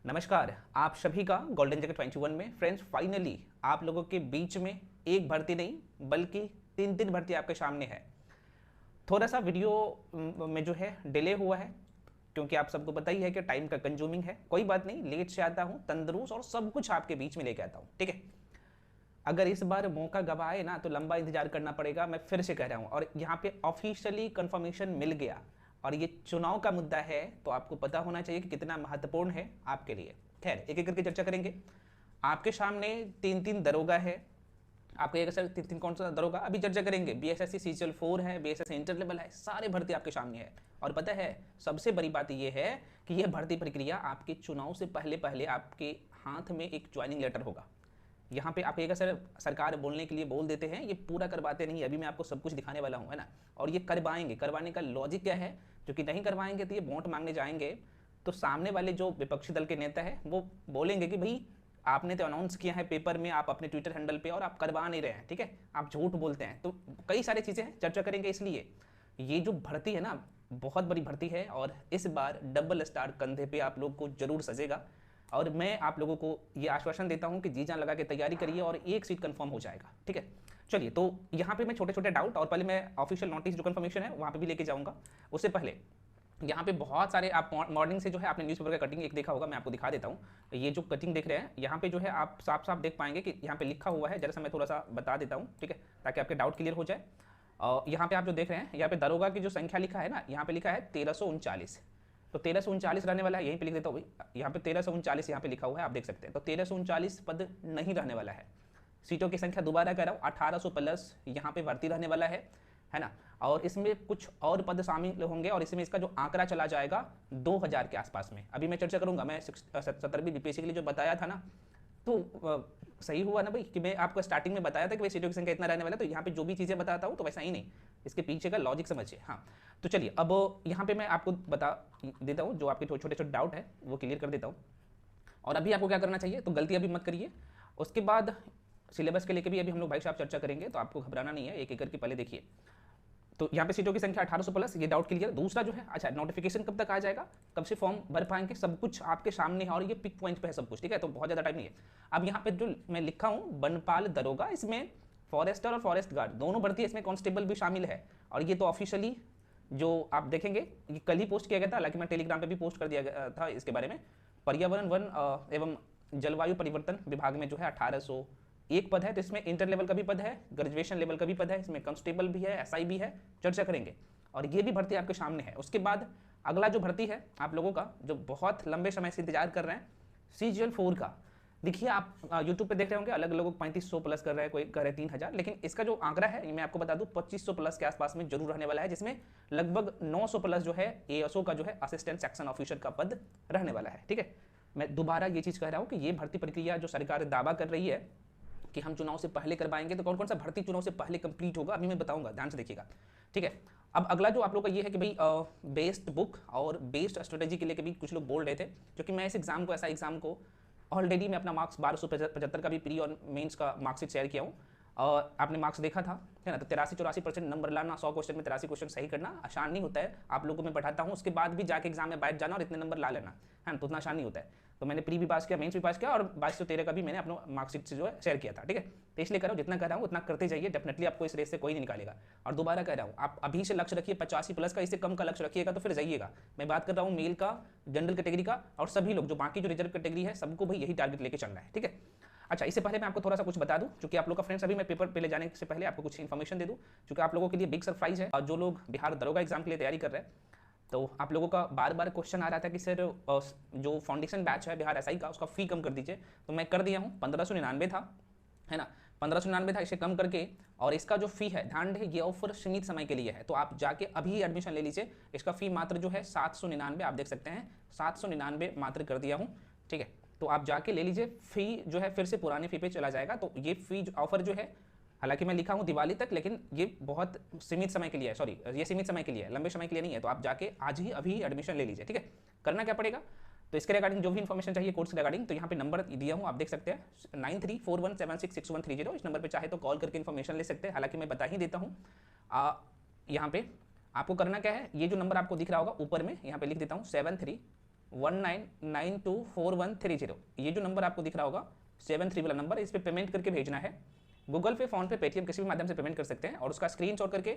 नमस्कार। आप सभी का गोल्डन जगत 21 में फ्रेंड्स फाइनली आप लोगों के बीच में एक भर्ती नहीं बल्कि तीन तीन भर्ती आपके सामने है। थोड़ा सा वीडियो में जो है डिले हुआ है क्योंकि आप सबको पता ही है कि टाइम का कंज्यूमिंग है। कोई बात नहीं, लेट से आता हूँ, तंदुरुस्त और सब कुछ आपके बीच में लेके आता हूँ, ठीक है। अगर इस बार मौका गवाए ना तो लंबा इंतजार करना पड़ेगा, मैं फिर से कह रहा हूँ। और यहाँ पे ऑफिशियली कंफर्मेशन मिल गया और ये चुनाव का मुद्दा है तो आपको पता होना चाहिए कि कितना महत्वपूर्ण है आपके लिए। खैर, एक एक करके चर्चा करेंगे। आपके सामने तीन तीन दरोगा है। आपको एक सर तीन तीन कौन सा दरोगा अभी चर्चा करेंगे। बीएसएससी सीजीएल 4 है, बीएसएससी इंटर लेवल है, सारे भर्ती आपके सामने है। और पता है सबसे बड़ी बात यह है कि यह भर्ती प्रक्रिया आपके चुनाव से पहले पहले आपके हाथ में एक ज्वाइनिंग लेटर होगा। यहाँ पे आप एक सर सरकार बोलने के लिए बोल देते हैं, ये पूरा करवाते नहीं। अभी मैं आपको सब कुछ दिखाने वाला हूँ, है ना। और ये करवाएंगे। करवाने का लॉजिक क्या है, क्योंकि नहीं करवाएंगे तो ये वोट मांगने जाएंगे तो सामने वाले जो विपक्षी दल के नेता है वो बोलेंगे कि भाई आपने तो अनाउंस किया है पेपर में, आप अपने ट्विटर हैंडल पे, और आप करवा नहीं रहे हैं, ठीक है, आप झूठ बोलते हैं। तो कई सारी चीज़ें हैं, चर्चा करेंगे। इसलिए ये जो भर्ती है ना बहुत बड़ी भर्ती है और इस बार डबल स्टार कंधे पे आप लोग को जरूर सजेगा। और मैं आप लोगों को ये आश्वासन देता हूं कि जी जान लगा के तैयारी करिए और एक सीट कंफर्म हो जाएगा, ठीक है। चलिए, तो यहाँ पे मैं छोटे छोटे डाउट और पहले मैं ऑफिशियल नोटिस जो कंफर्मेशन है वहाँ पे भी लेके जाऊँगा। उससे पहले यहाँ पे बहुत सारे आप मॉर्निंग से जो है आपने न्यूज़पेपर का कटिंग एक देखा होगा, मैं आपको दिखा देता हूँ। ये जो कटिंग देख रहे हैं यहाँ पे जो है आप साफ साफ देख पाएंगे कि यहाँ पे लिखा हुआ है। जरा सा मैं थोड़ा सा बता देता हूँ, ठीक है, ताकि आपके डाउट क्लियर हो जाए। और यहाँ पे आप जो देख रहे हैं यहाँ पे दरोगा की जो संख्या लिखा है ना, यहाँ पे लिखा है 1339। तो 1339 रहने वाला है, यहीं पे लिख देता हूँ भाई। यहाँ पे 1339 यहाँ पे लिखा हुआ है, आप देख सकते हैं। तो 1339 पद नहीं रहने वाला है। सीटों की संख्या दोबारा कह रहा हूँ 1800 प्लस यहाँ पे भर्ती रहने वाला है ना। और इसमें कुछ और पद शामिल होंगे और इसमें इसका जो आंकड़ा चला जाएगा 2000 के आसपास में। अभी मैं चर्चा करूंगा। मैं 17वीं बीपीएससी के लिए जो बताया था ना, तो सही हुआ ना भाई कि मैं आपको स्टार्टिंग में बताया था कि भाई सीटों की संख्या इतना रहने वाला है। तो यहाँ पे जो भी चीज़ें बताता हूँ तो वैसा ही नहीं, इसके पीछे का लॉजिक समझिए। हाँ, तो चलिए अब यहाँ पे मैं आपको बता देता हूँ, जो आपके छोटे छोटे डाउट है वो क्लियर कर देता हूँ। और अभी आपको क्या करना चाहिए, तो गलती अभी मत करिए। उसके बाद सिलेबस के लेके भी अभी हम लोग भाई साहब चर्चा करेंगे, तो आपको घबराना नहीं है, एक एक करके पहले देखिए। तो यहाँ पे सीटों की संख्या 1800 प्लस, ये डाउट क्लियर। दूसरा जो है, अच्छा नोटिफिकेशन कब तक आ जाएगा, कब से फॉर्म भर पाएंगे, सब कुछ आपके सामने है और ये पिक पॉइंट पे है सब कुछ, ठीक है। तो बहुत ज़्यादा टाइम नहीं है। अब यहाँ पे जो मैं लिखा हूँ बनपाल दरोगा, इसमें फॉरेस्टर और फॉरेस्ट गार्ड दोनों भर्ती है, इसमें कांस्टेबल भी शामिल है। और ये तो ऑफिशियली जो आप देखेंगे ये कल ही पोस्ट किया गया था, हालांकि मैं टेलीग्राम पे भी पोस्ट कर दिया गया था इसके बारे में। पर्यावरण वन एवं जलवायु परिवर्तन विभाग में जो है 1800 एक पद है। तो इसमें इंटर लेवल का भी पद है, ग्रेजुएशन लेवल का भी पद है, इसमें कांस्टेबल भी है, एसआई भी है, चर्चा करेंगे। और ये भी भर्ती आपके सामने है। उसके बाद अगला जो भर्ती है आप लोगों का, जो बहुत लंबे समय से इंतजार कर रहे हैं, सीजीएल 4 का। देखिए आप यूट्यूब पे देख रहे होंगे, अलग लोग 3500 प्लस कर रहे हैं, कोई कर रहे हैं 3000, लेकिन इसका जो आंकड़ा है ये मैं आपको बता दूं 2500 प्लस के आसपास में जरूर रहने वाला है, जिसमें लगभग 900 प्लस जो है एएसओ का जो है असिस्टेंट सेक्शन ऑफिसर का पद रहने वाला है, ठीक है। मैं दोबारा ये चीज़ कह रहा हूँ कि ये भर्ती प्रक्रिया जो सरकार दावा कर रही है कि हम चुनाव से पहले करवाएंगे, तो कौन कौन सा भर्ती चुनाव से पहले कंप्लीट होगा अभी मैं बताऊंगा, ध्यान से देखिएगा, ठीक है। अब अगला जो आप लोग का ये है कि भाई बेस्ड बुक और बेस्ड स्ट्रेटेजी के लिए भी कुछ लोग बोल रहे थे, क्योंकि मैं इस एग्जाम को, ऐसा एग्जाम को ऑलरेडी मैं अपना मार्क्स 1275 का भी प्री और मेंस का मार्क्सिट शेयर किया हूँ। और आपने मार्क्स देखा था, है ना। तो 83-84% नंबर लाना, 100 क्वेश्चन में 83 क्वेश्चन सही करना आसान नहीं होता है। आप लोगों को मैं पढ़ाता हूँ, उसके बाद भी जाके एग्जाम में बैठ जाना और इतने नंबर ला लेना, है ना, तो उतना आसान नहीं होता है। तो मैंने प्री भी पास किया, मेंस भी पास किया और 2213 का भी मैंने अपना मार्कशीट से जो है शेयर किया था, ठीक है। तो इसलिए कह रहा हूँ जितना कर रहा हूँ उतना करते जाइए, डेफिनेटली आपको इस रेस से कोई नहीं निकालेगा। और दोबारा कह रहा हूँ, आप अभी से लक्ष्य रखिए 85 प्लस का, इससे कम का लक्ष्य रखिएगा तो फिर जाइएगा। मैं बात कर रहा हूँ मेल का, जनरल कैटेगरी का, और सभी लोग जो बाकी जो रिजर्व कैटेगरी है सबको भाई यही टारगेट लेके चलना है, ठीक है। अच्छा, इससे पहले मैं आपको थोड़ा सा कुछ बता दूं, क्योंकि आप लोग का फ्रेंड्स, अभी मैं पेपर पे ले जाने से पहले आपको कुछ इन्फॉर्मेशन दे दूं, क्योंकि आप लोगों के लिए बिग सरप्राइज है। और जो लोग बिहार दरोगा एग्जाम के लिए तैयारी कर रहे हैं, तो आप लोगों का बार बार क्वेश्चन आ रहा था कि सर जो फाउंडेशन बैच है बिहार एसआई का, उसका फी कम कर दीजिए। तो मैं कर दिया हूँ, 1599 था, है ना, 1599 था, इसे कम करके। और इसका जो फी है, ध्यान रहे ये ऑफर सीमित समय के लिए है, तो आप जाके अभी एडमिशन ले लीजिए। इसका फी मात्र जो है 799, आप देख सकते हैं 799 मात्र कर दिया हूँ, ठीक है। तो आप जाके ले लीजिए। फी जो है फिर से पुराने फी पे चला जाएगा। तो ये फी ऑफर जो है, हालांकि मैं लिखा हूँ दिवाली तक, लेकिन ये बहुत सीमित समय के लिए है, सॉरी ये सीमित समय के लिए है, लंबे समय के लिए नहीं है। तो आप जाके आज ही अभी एडमिशन ले लीजिए, ठीक है। करना क्या पड़ेगा, तो इसके रिगार्डिंग जो भी इन्फॉर्मेशन चाहिए कोर्स के रिगार्डिंग, तो यहाँ पे नंबर दिया हूँ, आप देख सकते हैं 9341766130। इस नंबर पे चाहे तो कॉल करके इन्फॉर्मेशन ले सकते हैं, हालांकि मैं बता ही देता हूँ। यहाँ पे आपको करना क्या है, ये जो नंबर आपको दिख रहा होगा ऊपर में, यहाँ पे लिख देता हूँ 79924130। ये जो नंबर आपको दिख रहा होगा 73 वाला नंबर, इस पर पेमेंट करके भेजना है। गूगल पे, फोन पे, पेटीएम किसी भी माध्यम से पेमेंट कर सकते हैं और उसका स्क्रीनशॉट करके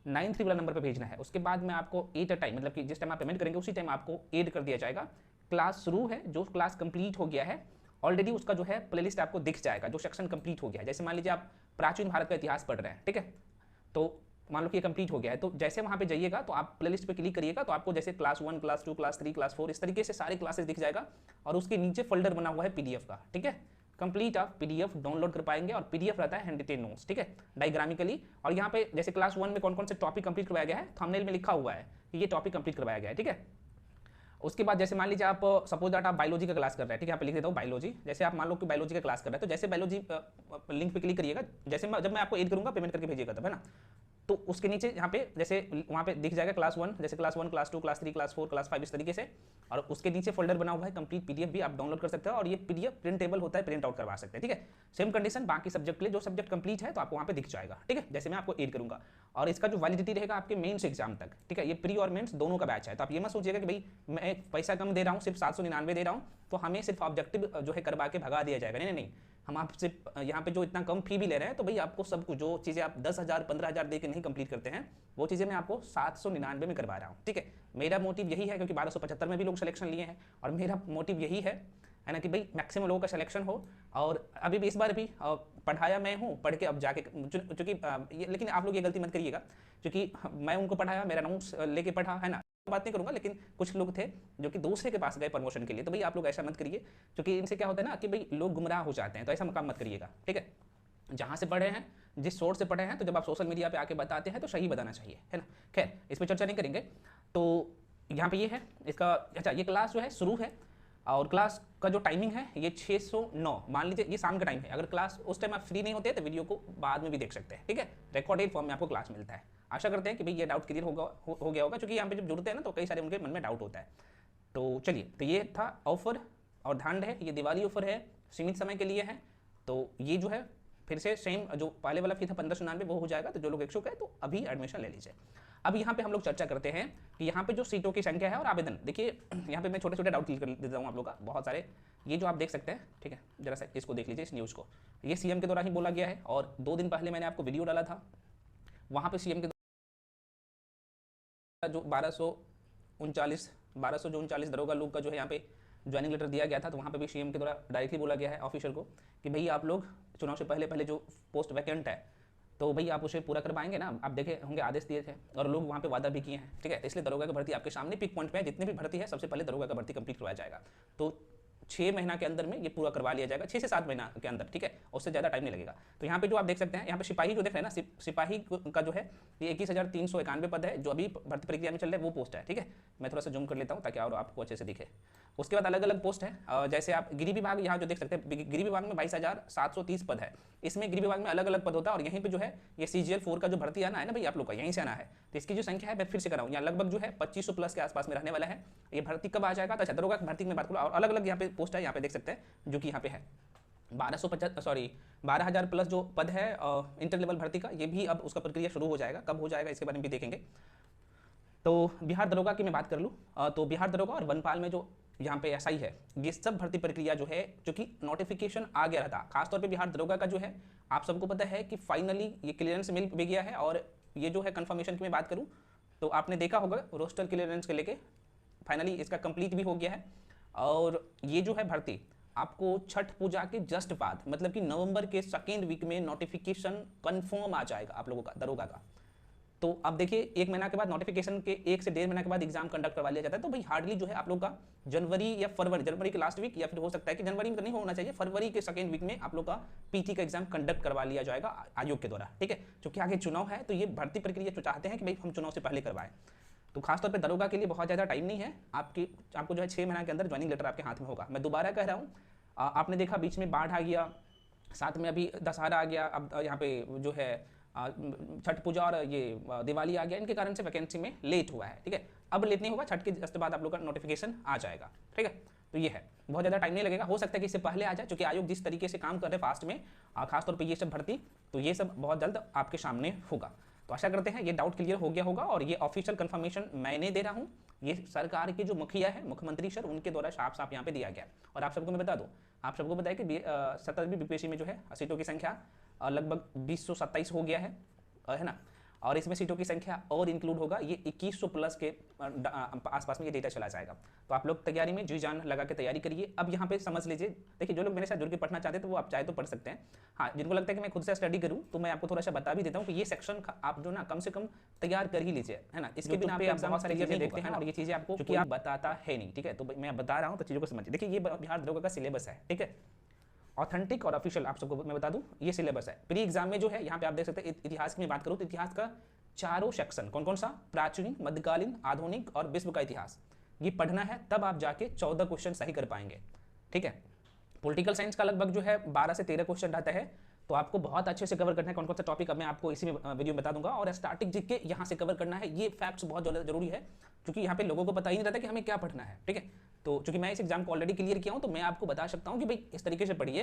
93 वाला नंबर पर भेजना है। उसके बाद में आपको एट अ टाइम, मतलब कि जिस टाइम आप पेमेंट करेंगे उसी टाइम आपको ऐड कर दिया जाएगा। क्लास शुरू है, जो क्लास कंप्लीट हो गया है ऑलरेडी उसका जो है प्लेलिस्ट आपको दिख जाएगा, जो सेक्शन कंप्लीट हो गया है। जैसे मान लीजिए आप प्राचीन भारत का इतिहास पढ़ रहे हैं, ठीक है, तो मान लो कि ये कंप्लीट हो गया है, तो जैसे वहाँ पे जाइएगा तो आप प्लेलिस्ट पे क्लिक करिएगा तो आपको जैसे क्लास 1, क्लास 2, क्लास 3, क्लास 4 इस तरीके से सारे क्लासेस दिख जाएगा और उसके नीचे फोल्डर बना हुआ है पीडीएफ का, ठीक है। कंप्लीट आप पीडीएफ डाउनलोड कर पाएंगे और पीडीएफ रहता है हैंड रिटेन नोट्स, ठीक है, डायग्रामिकली। और यहाँ पे जैसे क्लास 1 में कौन कौन से टॉपिक कंप्लीट करवाया गया है, थंबनेल में लिखा हुआ है कि ये टॉपिक कंप्लीट करवाया गया है, ठीक है। उसके बाद जैसे मान लीजिए आप सपोज दैट आप बायोलॉजी का क्लास कर रहे हैं, ठीक है, यहाँ पे लिख देता हूँ बायोलॉजी। जैसे आप मान लो कि बायोलॉजी का क्लास कर रहे हैं, तो जैसे बायोलॉजी लिंक पे क्लिक करिएगा, जैसे जब मैं आपको ऐड करूँगा पेमेंट करके भेजिएगा तब, है ना। तो उसके नीचे यहाँ पे जैसे वहाँ पे दिख जाएगा क्लास 1, जैसे class 1, class 2, class 3, class 4, class 5 इस तरीके से, और उसके नीचे फोल्डर बना हुआ है कंप्लीट पीडीएफ भी आप डाउनलोड कर सकते हैं और ये पीडीएफ प्रिंटेबल होता है, प्रिंट आउट करवा सकते हैं, ठीक है। सेम कंडीशन बाकी सब्जेक्ट के लिए, जो सब्जेक्ट कंप्लीट है तो आपको वहाँ पे दिख जाएगा, ठीक है, जैसे मैं आपको ऐड करूँगा। और इसका जो वैलिडिटी रहेगा आपके मेंस एग्जाम तक, ठीक है, ये प्री और मेंस दोनों का बैच है। तो आप ये मत सोचिएगा कि भाई मैं पैसा कम दे रहा हूँ, सिर्फ 799 दे रहा हूँ तो हमें सिर्फ ऑब्जेक्टिव जो है करवा के भगा दिया जाएगा, नहीं नहीं नहीं। हम आपसे यहाँ पे जो इतना कम फी भी ले रहे हैं तो भाई आपको सब कुछ, जो चीज़ें आप 10,000 15,000 दे के नहीं कंप्लीट करते हैं वो चीज़ें मैं आपको 799 में करवा रहा हूँ, ठीक है। मेरा मोटिव यही है, क्योंकि 1275 में भी लोग सिलेक्शन लिए हैं और मेरा मोटिव यही है ना, कि भाई मैक्सिमम लोगों का सिलेक्शन हो। और अभी भी इस बार भी पढ़ाया मैं हूँ, पढ़ के अब जाके, चूँकि लेकिन आप लोग ये गलती मत करिएगा, क्योंकि मैं उनको पढ़ाया, मेरा नोट्स लेके पढ़ा, है ना, बात नहीं करूंगा, लेकिन कुछ लोग थे जो कि दूसरे के पास गए प्रमोशन के लिए, तो भाई आप लोग ऐसा मत करिए, क्योंकि इनसे क्या होता है ना कि भाई लोग गुमराह हो जाते हैं, तो ऐसा काम मत करिएगा, ठीक है। जहाँ से पढ़े हैं, जिस सोर्स से पढ़े हैं, तो जब आप सोशल मीडिया पे आके बताते हैं तो सही बताना चाहिए, है ना। खैर इस पर चर्चा नहीं करेंगे। तो यहाँ पे ये है इसका, अच्छा ये क्लास जो है शुरू है और क्लास का जो टाइमिंग है ये 609, मान लीजिए ये शाम का टाइम है। अगर क्लास उस टाइम आप फ्री नहीं होते तो वीडियो को बाद में भी देख सकते हैं, ठीक है, रिकॉर्डेड फॉर्म में आपको क्लास मिलता है। आशा करते हैं कि भाई ये डाउट क्लियर हो गया होगा, क्योंकि यहाँ पे जब जुड़ते हैं ना तो कई सारे उनके मन में डाउट होता है। तो चलिए, तो ये था ऑफर, और ध्यान रहे ये दिवाली ऑफर है, सीमित समय के लिए है। तो ये जो है फिर से सेम जो पहले वाला फी था 1599 वो हो जाएगा, तो जो लोग इच्छुक है तो अभी एडमिशन ले लीजिए। अब यहाँ पे हम लोग चर्चा करते हैं कि यहाँ पे जो सीटों की संख्या है और आवेदन, देखिए यहाँ पे मैं छोटे छोटे डाउट क्लियर कर देता हूँ आप लोग का, बहुत सारे। ये जो आप देख सकते हैं, ठीक है, जरा सा इसको देख लीजिए, इस न्यूज़ को, ये सीएम के द्वारा ही बोला गया है और 2 दिन पहले मैंने आपको वीडियो डाला था, वहाँ पे सीएम के जो 1239 दरोगा लोग का जो है यहाँ पे ज्वाइनिंग लेटर दिया गया था, तो वहाँ पे भी सीएम के द्वारा डायरेक्टली बोला गया है ऑफिशियल को कि भाई आप लोग चुनाव से पहले जो पोस्ट वैकेंट है तो भाई आप उसे पूरा करवाएंगे ना। आप देखे होंगे आदेश दिए थे और लोग वहाँ पे वादा भी किए हैं, ठीक है। इसलिए दरोगा की भर्ती आपके सामने पिक पॉइंट पे है, जितनी भी भर्ती है सबसे पहले दरोगा का भर्ती कंप्लीट करवाया जाएगा। तो 6 महीना के अंदर में ये पूरा करवा लिया जाएगा, 6 से 7 महीना के अंदर, ठीक है, उससे ज़्यादा टाइम नहीं लगेगा। तो यहाँ पे जो आप देख सकते हैं, यहाँ पे सिपाही जो देख रहे हैं ना, सिपाही का जो है ये 21,391 पद है, जो अभी भर्ती प्रक्रिया में चल रहा है वो पोस्ट है, ठीक है। मैं थोड़ा सा जूम कर लेता हूँ ताकि और आपको अच्छे से दिखे। उसके बाद अलग अलग पोस्ट है, जैसे आप गृह विभाग यहाँ जो देख सकते हैं, गृह विभाग में 22,730 पद है। इसमें गृह विभाग में अलग अलग पद होता है और यहीं पे जो है ये CGL 4 का जो भर्ती आना है ना भाई आप लोग का, यहीं से आना है। तो इसकी जो संख्या है मैं फिर से कराऊँ, यहाँ लगभग जो है 2500 प्लस के आसपास में रहने वाला है। ये भर्ती कब आ जाएगा, तो अच्छा दरोगा की भर्ती में बात करूँ, और अलग अलग यहाँ पे पोस्ट है, यहाँ पे देख सकते हैं, जो कि यहाँ पे है 12,000 प्लस जो पद है इंटर लेवल भर्ती का, ये भी अब उसका प्रक्रिया शुरू हो जाएगा। कब हो जाएगा इसके बारे में भी देखेंगे। तो बिहार दरोगा की मैं बात कर लूँ तो बिहार दरोगा और वनपाल में जो यहाँ पे SI है, ये सब भर्ती प्रक्रिया जो है, जो कि नोटिफिकेशन आ गया था, खासतौर पे बिहार दरोगा का जो है, आप सबको पता है कि फाइनली ये क्लियरेंस मिल भी गया है। और ये जो है कंफर्मेशन की मैं बात करूँ तो आपने देखा होगा रोस्टर क्लियरेंस के लेके फाइनली इसका कंप्लीट भी हो गया है। और ये जो है भर्ती आपको छठ पूजा के जस्ट बाद, मतलब कि नवंबर के 2nd वीक में नोटिफिकेशन कंफर्म आ जाएगा आप लोगों का दरोगा का। तो अब देखिए 1 महीना के बाद नोटिफिकेशन के 1 से 1.5 महीना के बाद एग्जाम कंडक्ट करवा लिया जाता है। तो भाई हार्डली जो है आप लोग का जनवरी या फरवरी, जनवरी के लास्ट वीक, या फिर हो सकता है कि जनवरी में तो नहीं होना चाहिए, फरवरी के 2nd वीक में आप लोग का PT का एग्जाम कंडक्ट करवा लिया जाएगा आयोग के द्वारा, ठीक है। क्योंकि आगे चुनाव है तो ये भर्ती प्रक्रिया जो चाहते हैं कि भाई हम चुनाव से पहले करवाएं। तो खासतौर पर दरोगा के लिए बहुत ज़्यादा टाइम नहीं है, आपको जो है 6 महीना के अंदर ज्वाइनिंग लेटर आपके हाथ में होगा। मैं दोबारा कह रहा हूँ, आपने देखा बीच में बाढ़ आ गया, साथ में अभी दशहरा आ गया, अब यहाँ पे जो है छठ पूजा और ये दिवाली आ गया, इनके कारण से वैकेंसी में लेट हुआ है, ठीक है। अब लेट नहीं होगा, छठ के जस्ट बाद आप लोग का नोटिफिकेशन आ जाएगा, ठीक है। तो ये है, बहुत ज़्यादा टाइम नहीं लगेगा, हो सकता है कि इससे पहले आ जाए, क्योंकि आयोग जिस तरीके से काम कर रहे हैं फास्ट में, खासतौर पर ये सब भर्ती, तो ये सब बहुत जल्द आपके सामने होगा। तो आशा करते हैं ये डाउट क्लियर हो गया होगा, और ये ऑफिशियल कंफर्मेशन मैंने दे रहा हूँ, ये सरकार के जो मुखिया है, मुख्यमंत्री सर, उनके द्वारा साफ साफ यहाँ पे दिया गया। और आप सबको मैं बता दूँ, आप सबको बताया कि 17वीं बीपीएससी में जो है सीटों की संख्या लगभग 2027 हो गया है ना, और इसमें सीटों की संख्या और इंक्लूड होगा, ये 2100 प्लस के आसपास में ये डेटा चला जाएगा। तो आप लोग तैयारी में जी जान लगा के तैयारी करिए। अब यहाँ पे समझ लीजिए, देखिए जो लोग मेरे साथ जुड़ के पढ़ना चाहते हैं तो वो आप चाहे तो पढ़ सकते हैं। हाँ, जिनको लगता है कि मैं खुद से स्टडी करूँ तो मैं आपको थोड़ा सा बता भी देता हूँ कि ये सेक्शन आप जो ना कम से कम तैयार कर ही लीजिए, है ना। इसके बिना आप बहुत सारी चीजें देखते हैं और ये चीजें आपको क्योंकि आप बताता है नहीं, ठीक है। तो मैं बता रहा हूँ तो चीज़ों को समझिए। देखिए ये बिहार दरोगा का सिलेबस है, ठीक है, ऑथेंटिक और ऑफिशियल आप सबको मैं बता दूं, ये सिलेबस है। प्री एग्जाम में जो है यहाँ पे आप देख सकते हैं, इतिहास की मैं बात करूँ तो इतिहास का चारों सेक्शन कौन कौन सा, प्राचीन, मध्यकालीन, आधुनिक और विश्व का इतिहास, ये पढ़ना है, तब आप जाके 14 क्वेश्चन सही कर पाएंगे, ठीक है। पॉलिटिकल साइंस का लगभग जो है 12 से 13 क्वेश्चन रहता है, तो आपको बहुत अच्छे से कवर करना है कौन कौन सा टॉपिक, अब मैं आपको इसी में वीडियो में बता दूंगा। और स्टैटिक जीके यहाँ से कवर करना है, ये फैक्ट्स बहुत ज़्यादा जरूरी है, क्योंकि यहाँ पे लोगों को पता ही नहीं रहता कि हमें क्या पढ़ना है, ठीक है। तो चूंकि मैं इस एग्जाम को ऑलरेडी क्लियर किया हूँ, तो मैं आपको बता सकता हूँ कि भाई इस तरीके से पढ़िए,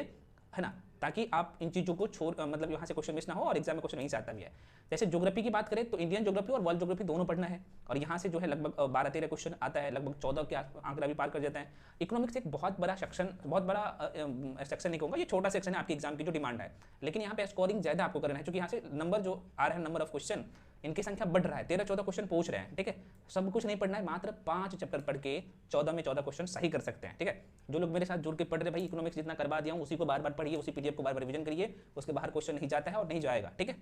है ना, ताकि आप इन चीज़ों को छोड़ मतलब यहाँ से क्वेश्चन मिस ना हो और एग्जाम में क्वेश्चन नहीं से आता भी है। जैसे ज्योग्राफी की बात करें तो इंडियन ज्योग्राफी और वर्ल्ड ज्योग्राफी दोनों पढ़ना है, और यहाँ से जो है लगभग 12-13 क्वेश्चन आता है, लगभग 14 के आंकड़ा भी पार कर जाता है। इकोनॉमिक्स एक बहुत बड़ा सेक्शन, बहुत बड़ा सेक्शन नहीं कहूँगा, ये छोटा सेक्शन है आपकी एग्जाम की जो डिमांड है, लेकिन यहाँ पे स्कोरिंग ज़्यादा आपको करना है, क्योंकि यहाँ से नंबर जो आ रहा है, नंबर ऑफ क्वेश्चन इनकी संख्या बढ़ रहा है, 13-14 क्वेश्चन पूछ रहे हैं, ठीक है। सब कुछ नहीं पढ़ना है, मात्र 5 चैप्टर पढ़ के 14 में 14 क्वेश्चन सही कर सकते हैं, ठीक है। जो लोग मेरे साथ जुड़ के पढ़ रहे, भाई इकोनॉमिक्स जितना करवा दिया हूँ उसी को बार बार पढ़िए, उसी पीडीएफ को बार बार रिवीजन करिए, उसके बाहर क्वेश्चन नहीं जाता है और नहीं जाएगा, ठीक है।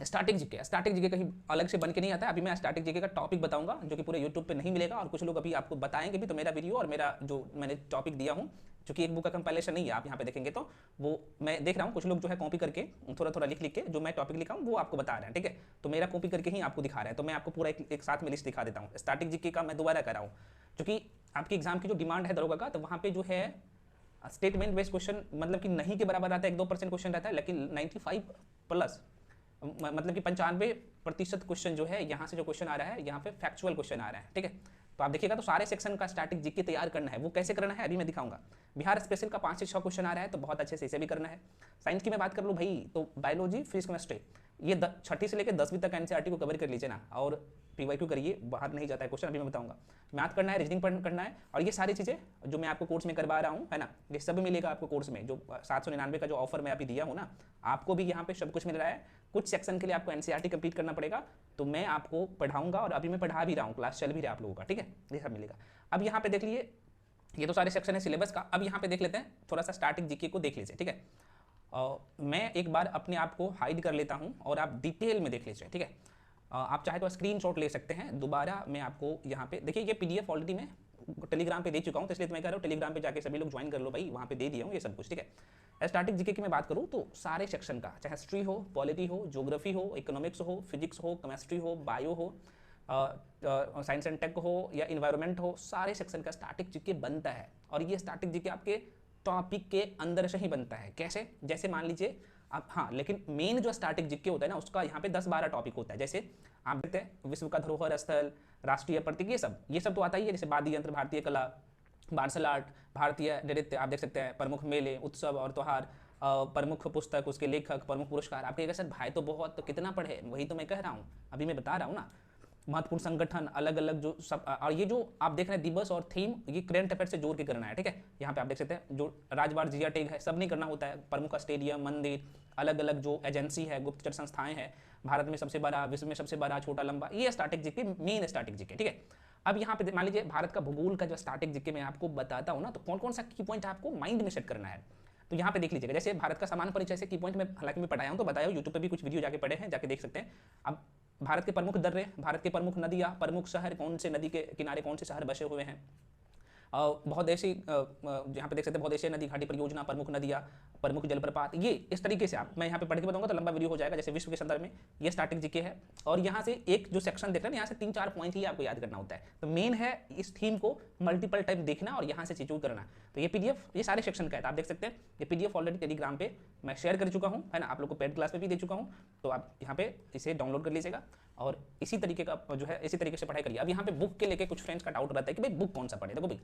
स्टैटिक जीके कहीं अलग से बन के नहीं आता है। अभी मैं स्टैटिक जीके का टॉपिक बताऊंगा जो कि पूरे यूट्यूब पे नहीं मिलेगा, और कुछ लोग अभी आपको बताएंगे भी, तो मेरा वीडियो और मेरा जो मैंने टॉपिक दिया हूँ, क्योंकि एक बुक का कंपाइलेशन नहीं है, आप यहाँ पे देखेंगे तो वो मैं देख रहा हूँ कुछ लोग जो है कॉपी करके थोड़ा थोड़ा लिख के जो मैं टॉपिक लिखा हूँ वो आपको बता रहे हैं, ठीक है। तो मेरा कॉपी करके ही आपको दिखा रहा है, तो मैं आपको पूरा एक साथ में लिस्ट दिखा देता हूँ। स्टैटिक जीके का मैं दोबारा कर रहा हूँ, क्योंकि आपकी एग्जाम की जो डिमांड है दरोगा का, तो वहाँ पे जो है स्टेटमेंट बेस्ड क्वेश्चन मतलब कि नहीं के बराबर आता है, 1-2% क्वेश्चन रहता है, लेकिन 95 प्लस मतलब कि 95% क्वेश्चन जो है यहाँ से जो क्वेश्चन आ रहा है, यहाँ पे फैक्चुअल क्वेश्चन आ रहा है, ठीक है। तो आप देखिएगा तो सारे सेक्शन का स्टैटिक जीके तैयार करना है, वो कैसे करना है अभी मैं दिखाऊंगा। बिहार स्पेशल का 5 से 6 क्वेश्चन आ रहा है, तो बहुत अच्छे से इसे भी करना है। साइंस की मैं बात कर लूँ भाई, तो बायोलॉजी, फिजिक्स, केमिस्ट्री, ये 6ठी से लेकर 10वीं तक एनसीईआरटी को कवर कर लीजिए ना, और पीवाईक्यू करिए, बाहर नहीं जाता है क्वेश्चन, अभी मैं बताऊंगा। मैथ करना है, रीजनिंग करना है, और ये सारी चीज़ें जो मैं आपको कोर्स में करवा रहा हूँ, है ना, ये सब मिलेगा आपको कोर्स में। जो 799 का जो ऑफर मैं अभी दिया हूँ ना, आपको भी यहाँ पे सब कुछ मिल रहा है। कुछ सेक्शन के लिए आपको एनसीईआरटी कंप्लीट करना पड़ेगा, तो मैं आपको पढ़ाऊंगा, और अभी मैं पढ़ा भी रहा हूँ, क्लास चल भी रहा है आप लोगों का, ठीक है, ये सब मिलेगा। अब यहाँ पे देख लीजिए, ये तो सारे सेक्शन है सिलेबस का। अब यहाँ पे देख लेते हैं थोड़ा सा स्टैटिक जीके को देख लीजिए, ठीक है। मैं एक बार अपने आप को हाइड कर लेता हूँ और आप डिटेल में देख लीजिए, ठीक है। आप चाहे तो स्क्रीनशॉट ले सकते हैं। दोबारा मैं आपको यहाँ पे देखिए, ये पीडीएफ ऑलरेडी मैं टेलीग्राम पे दे चुका हूँ, तो इसलिए तो मैं कह रहा हूँ टेलीग्राम पे जाके सभी लोग ज्वाइन कर लो भाई, वहाँ पे दे दिया हूँ ये सब कुछ, ठीक है। स्टैटिक जीके की मैं बात करूँ तो सारे सेक्शन का, चाहे हिस्ट्री हो, पॉलिटी हो, ज्योग्राफी हो, इकोनॉमिक्स हो, फिजिक्स हो, केमिस्ट्री हो, बायो हो, साइंस एंड टेक हो या इन्वायरमेंट हो, सारे सेक्शन का स्टैटिक जीके बनता है। और ये स्टैटिक जीके आपके टॉपिक के अंदर से ही बनता है। कैसे? जैसे मान लीजिए आप, हाँ, लेकिन मेन जो स्टैटिक जीके होता है ना, उसका यहाँ पे 10-12 टॉपिक होता है। जैसे आप देखते हैं विश्व का धरोहर स्थल, राष्ट्रीय प्रतीक, ये सब तो आता ही है। जैसे वाद्य यंत्र, भारतीय कला, मार्शल आर्ट, भारतीय नृत्य, आप देख सकते हैं, प्रमुख मेले, उत्सव और त्यौहार, प्रमुख पुस्तक, उसके लेखक, प्रमुख पुरस्कार। आप कहेंगे सर भाई तो बहुत, तो कितना पढ़े? वही तो मैं कह रहा हूँ, अभी मैं बता रहा हूँ ना। महत्वपूर्ण संगठन, अलग अलग जो सब, और ये जो आप देख रहे हैं दिवस और थीम, ये करंट अफेयर से जोड़ के करना है, ठीक है। यहाँ पे आप देख सकते हैं जो राजवार जिया टैग है, सब नहीं करना होता है। प्रमुख स्टेडियम, मंदिर, अलग अलग जो एजेंसी है, गुप्तचर संस्थाएं हैं, भारत में सबसे बड़ा, विश्व में सबसे बड़ा, छोटा लंबा, ये static GK, main static GK, ठीक है। अब यहाँ पे मान लीजिए भारत का भूगोल का जो स्टैटिक जीके मैं आपको बताता हूँ ना, तो कौन कौन सा की पॉइंट आपको माइंड में सेट करना है, तो यहाँ पे देख लीजिएगा। जैसे भारत का सामान्य परिचय से की पॉइंट में हालांकि मैं पढ़ाया हूँ, तो बताया हूँ, यूट्यूब पे भी कुछ वीडियो जाके पढ़े हैं, जाके देख सकते हैं। अब भारत के प्रमुख दर्रे, भारत के प्रमुख नदियाँ, प्रमुख शहर, कौन से नदी के किनारे कौन से शहर बसे हुए हैं, बहुत ऐसी यहाँ पे देख सकते हैं बहुत ऐसी नदी घाटी परियोजना, प्रमुख नदियाँ, प्रमुख जलप्रपात, ये इस तरीके से आप, मैं यहाँ पे पढ़ के बताऊंगा तो लंबा वीडियो हो जाएगा। जैसे विश्व के संदर्भ में ये स्टैटिक जीके है, और यहाँ से एक जो सेक्शन देख रहे हैं, यहाँ से 3-4 पॉइंट ही आपको याद करना होता है। तो मेन है इस थीम को मल्टीपल टाइम देखना और यहाँ से चीज़ों करना। तो ये पीडीएफ, ये सारे सेक्शन का है, आप देख सकते हैं। ये पीडीएफ ऑलरेडी टेलीग्राम पे मैं शेयर कर चुका हूँ, है ना, आप लोग को पेड क्लास में भी दे चुका हूँ, तो आप यहाँ पे इसे डाउनलोड कर लीजिएगा और इसी तरीके का जो है, इसी तरीके से पढ़ाई करिए। अब यहाँ पे बुक के लेके कुछ फ्रेंड्स का डाउट रहता है कि भाई बुक कौन सा पढ़े। देखो भाई,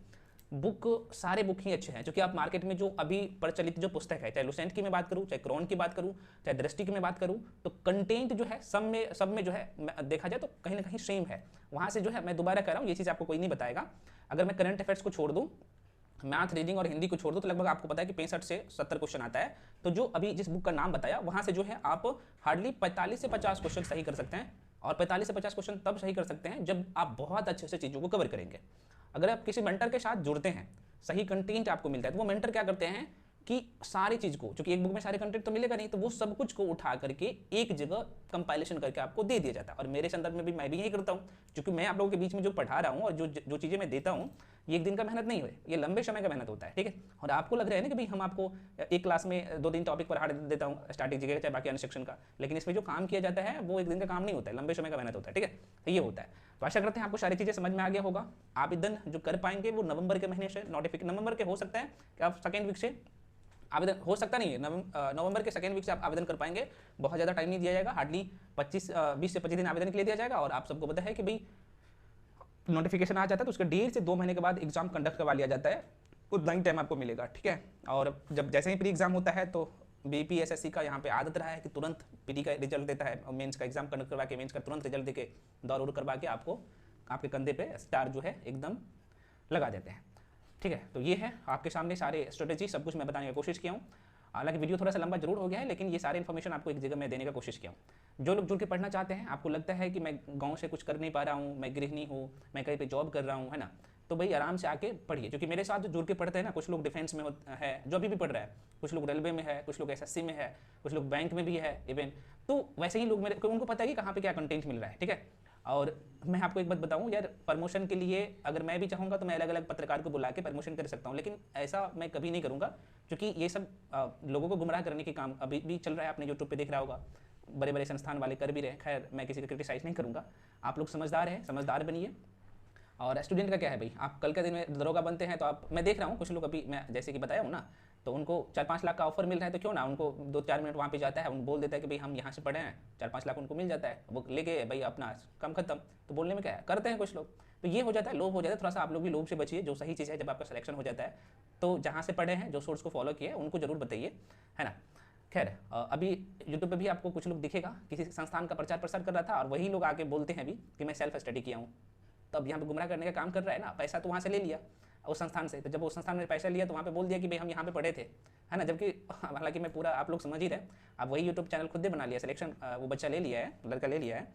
बुक, सारे बुक ही अच्छे हैं, क्योंकि आप मार्केट में जो अभी प्रचलित जो पुस्तक है, चाहे लुसेंट की मैं बात करूँ, चाहे क्रॉन की बात करूँ, चाहे दृष्टि की मैं बात करूँ, तो कंटेंट जो है सब में जो है देखा जाए तो कहीं ना कहीं सेम है। वहाँ से जो है मैं दोबारा कह रहा हूँ, ये चीज़ आपको कोई नहीं बताएगा। अगर मैं करंट अफेयर्स को छोड़ दूँ, मैथ, रीडिंग और हिंदी को छोड़ दो, तो लगभग आपको पता है कि 65 से 70 क्वेश्चन आता है। तो जो अभी जिस बुक का नाम बताया वहाँ से जो है आप हार्डली 45 से 50 क्वेश्चन सही कर सकते हैं। और 45 से 50 क्वेश्चन तब सही कर सकते हैं जब आप बहुत अच्छे से चीज़ों को कवर करेंगे। अगर आप किसी मेंटर के साथ जुड़ते हैं, सही कंटेंट आपको मिलता है, तो वो मेंटर क्या करते हैं कि सारी चीज़ को, क्योंकि एक बुक में सारे कंटेंट तो मिलेगा नहीं, तो वो सब कुछ को उठा करके एक जगह कंपाइलेशन करके आपको दे दिया जाता है। और मेरे संदर्भ में भी मैं भी यही करता हूँ, क्योंकि मैं आप लोगों के बीच में जो पढ़ा रहा हूँ और जो चीज़ें मैं देता हूँ, ये एक दिन का मेहनत नहीं है, ये लंबे समय का मेहनत होता है, ठीक है। और आपको लग रहा है ना कि भाई हम आपको एक क्लास में 2 दिन टॉपिक पढ़ा देता हूँ, स्टार्टिंग का चाहे बाकी अन्य सेक्शन का, लेकिन इसमें जो काम किया जाता है वो एक दिन का काम नहीं होता है, लंबे समय का मेहनत होता है, ठीक है। तो ये होता है। तो आशा करते हैं आपको सारी चीज़ें समझ में आ गया होगा। आवेदन जो कर पाएंगे वो नवंबर के महीने से, नवंबर के हो सकता है कि आप सेकेंड वीक से आवेदन, हो सकता नहीं है, नवंबर के सेकेंड वीक से आप आवेदन कर पाएंगे। बहुत ज़्यादा टाइम नहीं दिया जाएगा, हार्डली 20 से 25 दिन आवेदन के लिए दिया जाएगा। और आप सबको पता है कि भाई नोटिफिकेशन आ जाता है तो उसके 1.5 से 2 महीने के बाद एग्जाम कंडक्ट करवा लिया जाता है, उतना ही टाइम आपको मिलेगा, ठीक है। और जब जैसे ही प्री एग्जाम होता है तो बीपीएसएससी का यहाँ पे आदत रहा है कि तुरंत पीटी का रिजल्ट देता है, और मेंस का एग्जाम कंडक्ट करवा के मेंस का तुरंत रिजल्ट देके दौड़ उड़ करवा के आपको आपके कंधे पे स्टार जो है एकदम लगा देते हैं, ठीक है। तो ये है आपके सामने सारे स्ट्रेटेजी, सब कुछ मैं बताने की कोशिश किया हूँ। हालांकि वीडियो थोड़ा सा लंबा जरूर हो गया है, लेकिन ये सारे इन्फॉर्मेशन आपको एक जगह में देने का कोशिश किया हूँ। जो लोग जुड़ के पढ़ना चाहते हैं, आपको लगता है कि मैं गाँव से कुछ कर नहीं पा रहा हूँ, मैं गृहिणी हूँ, मैं कहीं पे जॉब कर रहा हूँ, है ना, तो भाई आराम से आके पढ़िए। क्योंकि मेरे साथ जो जुड़ के पढ़ते हैं ना, कुछ लोग डिफेंस में है जो अभी भी पढ़ रहा है, कुछ लोग रेलवे में है, कुछ लोग एसएससी में है, कुछ लोग बैंक में भी है इवन। तो वैसे ही लोग मेरे, उनको पता है कि कहाँ पे क्या कंटेंट मिल रहा है, ठीक है। और मैं आपको एक बात बताऊं यार, प्रमोशन के लिए अगर मैं भी चाहूँगा तो मैं अलग अलग पत्रकार को बुला के प्रमोशन कर सकता हूं, लेकिन ऐसा मैं कभी नहीं करूँगा, क्योंकि ये सब लोगों को गुमराह करने के काम अभी भी चल रहा है। आपने यूट्यूब पे देख रहा होगा, बड़े बड़े संस्थान वाले कर भी रहे हैं। खैर मैं किसी को क्रिटिसाइज नहीं करूँगा, आप लोग समझदार हैं, समझदार बनिए। और स्टूडेंट का क्या है भाई, आप कल के दिन में दरोगा बनते हैं तो आप, मैं देख रहा हूँ कुछ लोग अभी, मैं जैसे कि बताया हूँ ना, तो उनको 4-5 लाख का ऑफर मिल रहा है, तो क्यों ना उनको 2-4 मिनट वहाँ पे जाता है, उनको बोल देता है कि भाई हम यहाँ से पढ़े हैं, 4-5 लाख उनको मिल जाता है, वो लेके भाई अपना काम खत्म। तो बोलने में क्या है, करते हैं कुछ लोग, तो ये हो जाता है, लोभ हो जाता है। थोड़ा सा आप लोग भी लोभ से बचिए, जो सही चीज़ है। जब आपका सिलेक्शन हो जाता है तो जहाँ से पढ़े हैं, जो सोर्स को फॉलो किया है, उनको जरूर बताइए, है ना। खैर अभी यूट्यूब पे भी आपको कुछ लोग दिखेगा, किसी संस्थान का प्रचार प्रसार कर रहा था, और वही लोग आके बोलते हैं अभी कि मैं सेल्फ स्टडी किया हूँ। तो अब यहाँ पे गुमराह करने का काम कर रहा है ना, पैसा तो वहाँ से ले लिया उस संस्थान से, तो जब उस संस्थान ने पैसा लिया तो वहाँ पे बोल दिया कि भाई हम यहाँ पे पढ़े थे, है ना। जबकि हालांकि मैं पूरा, आप लोग समझ ही रहे, अब वही यूट्यूब चैनल खुद ही बना लिया, सिलेक्शन वो बच्चा ले लिया है, लड़का ले लिया है,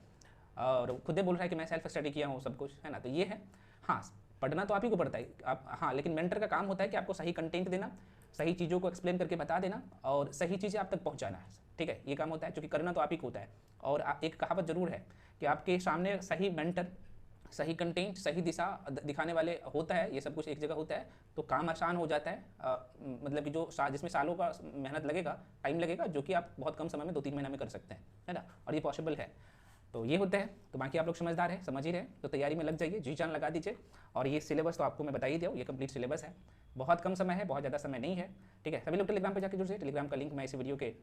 और खुद ही बोल रहा है कि मैं सेल्फ स्टडी किया हूँ सब कुछ, है ना। तो ये है, हाँ पढ़ना तो आप ही को पड़ता है आप, हाँ, लेकिन मेंटर का काम होता है कि आपको सही कंटेंट देना, सही चीज़ों को एक्सप्लेन करके बता देना, और सही चीज़ें आप तक पहुँचाना है, ठीक है। ये काम होता है, क्योंकि करना तो आप ही को होता है। और एक कहावत जरूर है कि आपके सामने सही मेंटर, सही कंटेंट, सही दिशा दिखाने वाले होता है, ये सब कुछ एक जगह होता है, तो काम आसान हो जाता है। मतलब कि जो जिसमें सालों का मेहनत लगेगा, टाइम लगेगा, जो कि आप बहुत कम समय में 2-3 महीना में कर सकते हैं, है ना। और ये पॉसिबल है, तो ये होता है। तो बाकी आप लोग समझदार हैं, समझ ही रहे, तो तैयारी में लग जाइए, जी जान लगा दीजिए। और ये सिलेबस तो आपको मैं बता ही दिया हूँ, ये कंप्लीट सिलेबस है, बहुत कम समय है, बहुत ज़्यादा समय नहीं है, ठीक है। सभी लोग टेलीग्राम पे जाकर जुड़ जाइए, टेलीग्राम का लिंक मैं इस वीडियो के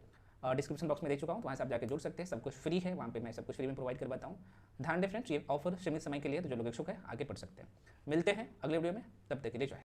डिस्क्रिप्शन बॉक्स में दे चुका हूँ, तो वहाँ से आप जाकर जुड़ सकते हैं, सब कुछ फ्री है, वहाँ पे मैं सब कुछ फ्री में प्रोवाइड करवाता हूँ। ध्यान दें फ्रेंड्स, ये ऑफर सीमित समय के लिए, तो जो लोग इच्छुक है आगे पढ़ सकते हैं। मिलते हैं अगले वीडियो में, तब तक के लिए जय।